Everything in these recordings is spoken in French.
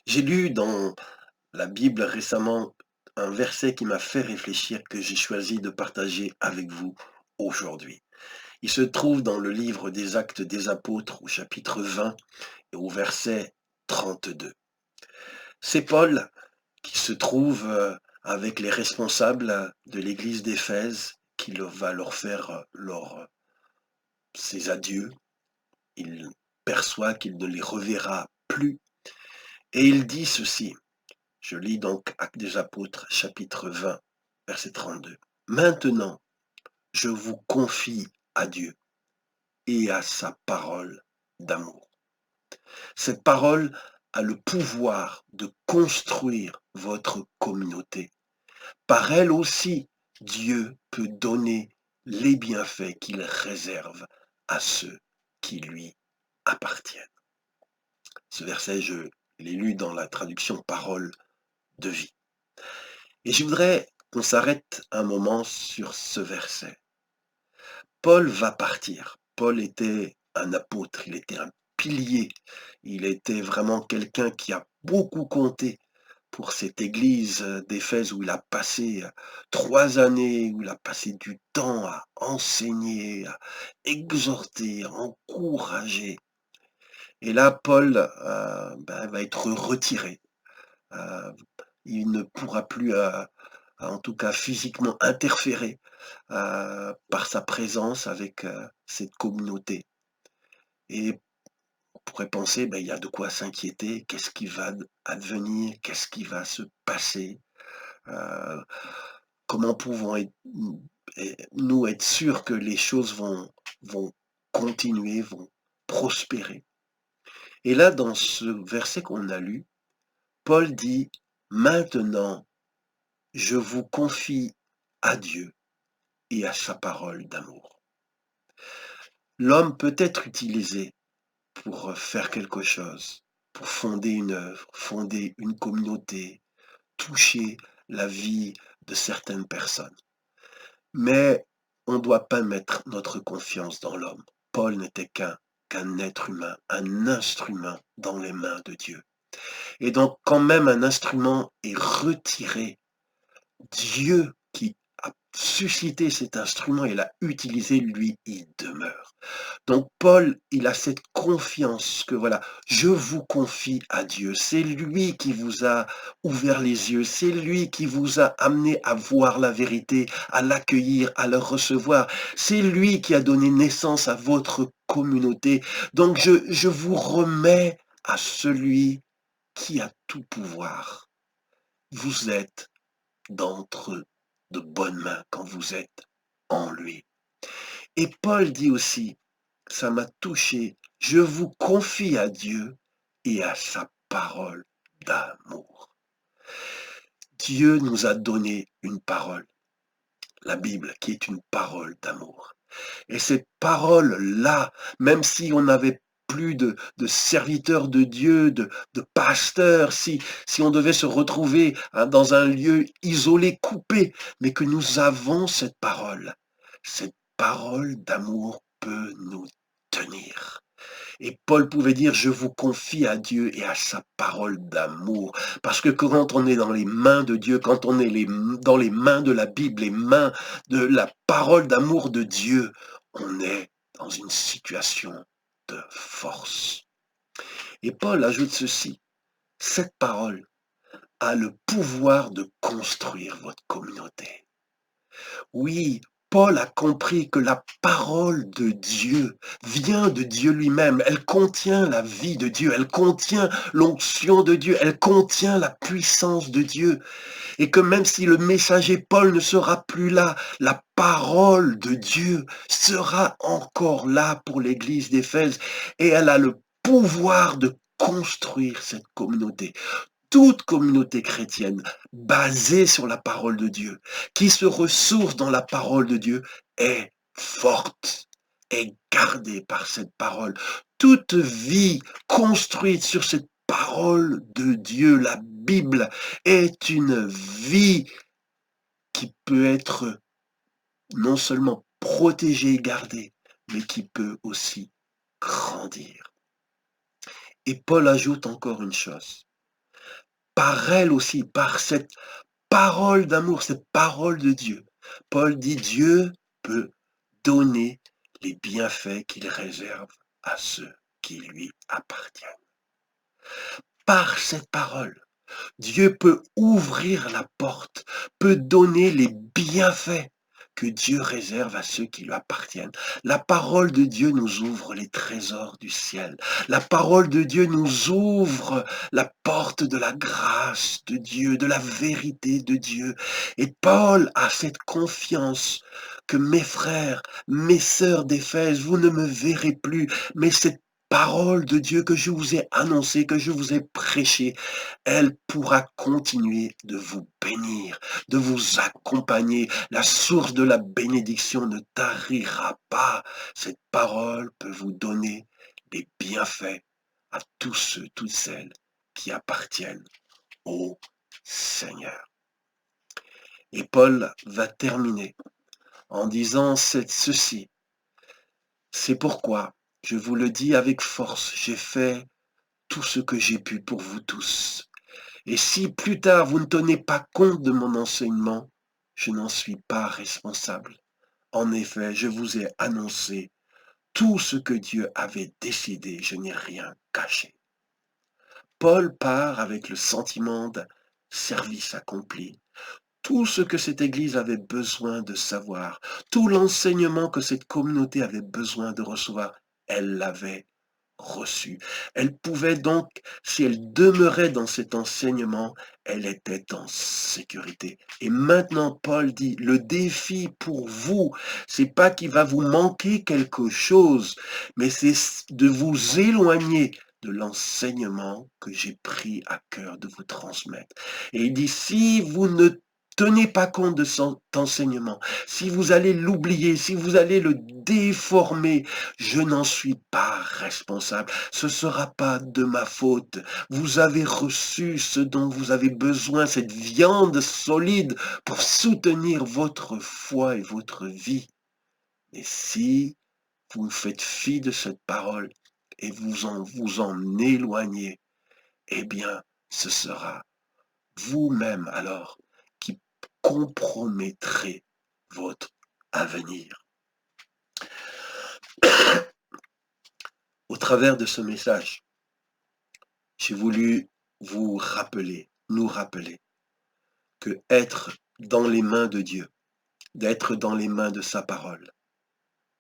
J'ai lu dans la Bible récemment un verset qui m'a fait réfléchir que j'ai choisi de partager avec vous aujourd'hui. Il se trouve dans le livre des Actes des Apôtres au chapitre 20 et au verset 32. C'est Paul qui se trouve avec les responsables de l'église d'Éphèse va leur faire ses adieux. Il perçoit qu'il ne les reverra plus et il dit ceci. Je lis donc Actes des Apôtres, chapitre 20, verset 32. Maintenant, je vous confie à Dieu et à sa parole d'amour. Cette parole a le pouvoir de construire votre communauté. Par elle aussi, Dieu peut donner les bienfaits qu'il réserve à ceux qui lui appartiennent. Ce verset, je l'ai lu dans la traduction Parole de vie. Et je voudrais qu'on s'arrête un moment sur ce verset. Paul va partir. Paul était un apôtre, il était un pilier, il était vraiment quelqu'un qui a beaucoup compté pour cette église d'Éphèse où il a passé 3 années, où il a passé du temps à enseigner, à exhorter, à encourager. Et là, Paul va être retiré. Euh, il ne pourra plus en tout cas physiquement interférer par sa présence avec cette communauté. Et on pourrait penser, il y a de quoi s'inquiéter, qu'est-ce qui va advenir, qu'est-ce qui va se passer, euh, comment nous être sûrs que les choses vont continuer, vont prospérer. Et là, dans ce verset qu'on a lu, Paul dit, maintenant, je vous confie à Dieu et à sa parole d'amour. L'homme peut être utilisé pour faire quelque chose, pour fonder une œuvre, fonder une communauté, toucher la vie de certaines personnes. Mais on ne doit pas mettre notre confiance dans l'homme. Paul n'était qu'un être humain, un instrument dans les mains de Dieu. Et donc, quand même un instrument est retiré, Dieu qui a suscité cet instrument et l'a utilisé, lui, il demeure. Donc Paul, il a cette confiance que voilà, je vous confie à Dieu. C'est lui qui vous a ouvert les yeux, c'est lui qui vous a amené à voir la vérité, à l'accueillir, à le recevoir. C'est lui qui a donné naissance à votre communauté. Donc je vous remets à celui qui a tout pouvoir. Vous êtes d'entre de bonnes mains quand vous êtes en lui. Et Paul dit aussi, ça m'a touché, je vous confie à Dieu et à sa parole d'amour. Dieu nous a donné une parole, la Bible, qui est une parole d'amour. Et cette parole-là, même si on n'avait plus de serviteurs de Dieu, de pasteurs, si on devait se retrouver dans un lieu isolé, coupé, mais que nous avons cette parole d'amour peut nous tenir. Et Paul pouvait dire, je vous confie à Dieu et à sa parole d'amour. Parce que quand on est dans les mains de Dieu, quand on est dans les mains de la Bible, les mains de la parole d'amour de Dieu, on est dans une situation de force. Et Paul ajoute ceci, cette parole a le pouvoir de construire votre communauté. Oui, Paul a compris que la parole de Dieu vient de Dieu lui-même. Elle contient la vie de Dieu, elle contient l'onction de Dieu, elle contient la puissance de Dieu. Et que même si le messager Paul ne sera plus là, la parole de Dieu sera encore là pour l'église d'Éphèse et elle a le pouvoir de construire cette communauté. Toute communauté chrétienne basée sur la parole de Dieu, qui se ressource dans la parole de Dieu, est forte, est gardée par cette parole. Toute vie construite sur cette parole de Dieu, la Bible, est une vie qui peut être non seulement protégée et gardée, mais qui peut aussi grandir. Et Paul ajoute encore une chose. par elle aussi, par cette parole d'amour, cette parole de Dieu, Paul dit Dieu peut donner les bienfaits qu'il réserve à ceux qui lui appartiennent. Par cette parole, Dieu peut ouvrir la porte, peut donner les bienfaits que Dieu réserve à ceux qui lui appartiennent. La parole de Dieu nous ouvre les trésors du ciel. La parole de Dieu nous ouvre la porte de la grâce de Dieu, de la vérité de Dieu. Et Paul a cette confiance que mes frères, mes sœurs d'Éphèse, vous ne me verrez plus, mais cette parole de Dieu que je vous ai annoncée, que je vous ai prêchée, elle pourra continuer de vous bénir, de vous accompagner. La source de la bénédiction ne tarira pas. Cette parole peut vous donner des bienfaits à tous ceux, toutes celles qui appartiennent au Seigneur. Et Paul va terminer en disant ceci. C'est pourquoi, je vous le dis avec force, j'ai fait tout ce que j'ai pu pour vous tous. Et si plus tard vous ne tenez pas compte de mon enseignement, je n'en suis pas responsable. En effet, je vous ai annoncé tout ce que Dieu avait décidé, je n'ai rien caché. Paul part avec le sentiment d'un service accompli. Tout ce que cette Église avait besoin de savoir, tout l'enseignement que cette communauté avait besoin de recevoir, elle l'avait reçu. Elle pouvait donc, si elle demeurait dans cet enseignement, elle était en sécurité. Et maintenant, Paul dit, le défi pour vous, c'est pas qu'il va vous manquer quelque chose, mais c'est de vous éloigner de l'enseignement que j'ai pris à cœur de vous transmettre. Et il dit, si vous ne tenez pas compte de cet enseignement, si vous allez l'oublier, si vous allez le déformer, je n'en suis pas responsable. Ce ne sera pas de ma faute. Vous avez reçu ce dont vous avez besoin, cette viande solide pour soutenir votre foi et votre vie. Et si vous faites fi de cette parole et vous en éloignez, eh bien, ce sera vous-même alors qui compromettrez votre avenir. Au travers de ce message, j'ai voulu vous rappeler, nous rappeler, que être dans les mains de Dieu, d'être dans les mains de sa parole,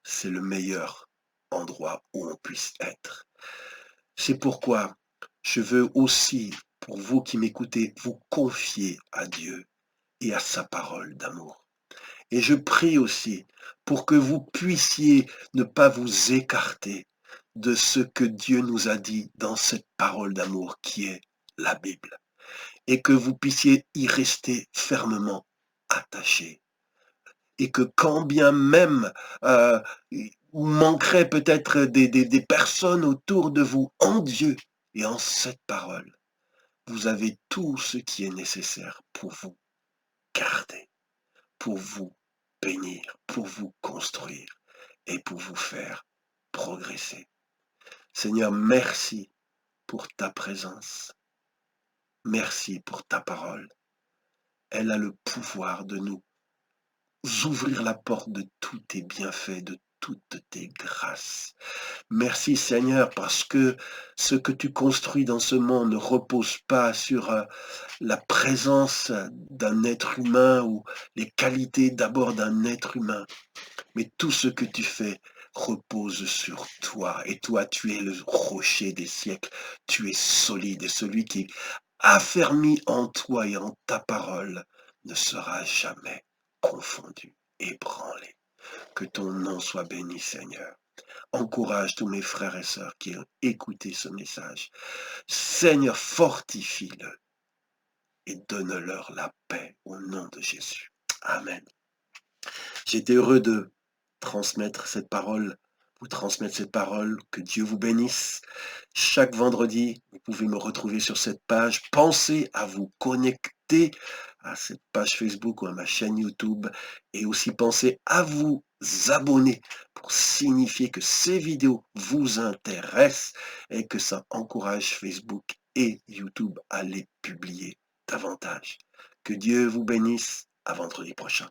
c'est le meilleur endroit où on puisse être. C'est pourquoi je veux aussi, pour vous qui m'écoutez, vous confier à Dieu et à sa parole d'amour. Et je prie aussi pour que vous puissiez ne pas vous écarter de ce que Dieu nous a dit dans cette parole d'amour qui est la Bible. Et que vous puissiez y rester fermement attachés. Et que quand bien même manquerait peut-être des personnes autour de vous en Dieu et en cette parole, vous avez tout ce qui est nécessaire pour vous garder, pour vous bénir, pour vous construire et pour vous faire progresser. Seigneur, merci pour ta présence. Merci pour ta parole. Elle a le pouvoir de nous ouvrir la porte de tous tes bienfaits, de toutes tes grâces. Merci Seigneur parce que ce que tu construis dans ce monde ne repose pas sur la présence d'un être humain ou les qualités d'abord d'un être humain, mais tout ce que tu fais repose sur toi. Et toi, tu es le rocher des siècles, tu es solide et celui qui est affermi en toi et en ta parole ne sera jamais confondu, ébranlé. Que ton nom soit béni, Seigneur. Encourage tous mes frères et sœurs qui ont écouté ce message. Seigneur, fortifie-le et donne-leur la paix au nom de Jésus. Amen. J'étais heureux de transmettre cette parole, vous transmettre cette parole. Que Dieu vous bénisse. Chaque vendredi, vous pouvez me retrouver sur cette page. Pensez à vous connecter à cette page Facebook ou à ma chaîne YouTube et aussi pensez à vous abonner pour signifier que ces vidéos vous intéressent et que ça encourage Facebook et YouTube à les publier davantage. Que Dieu vous bénisse. À vendredi prochain.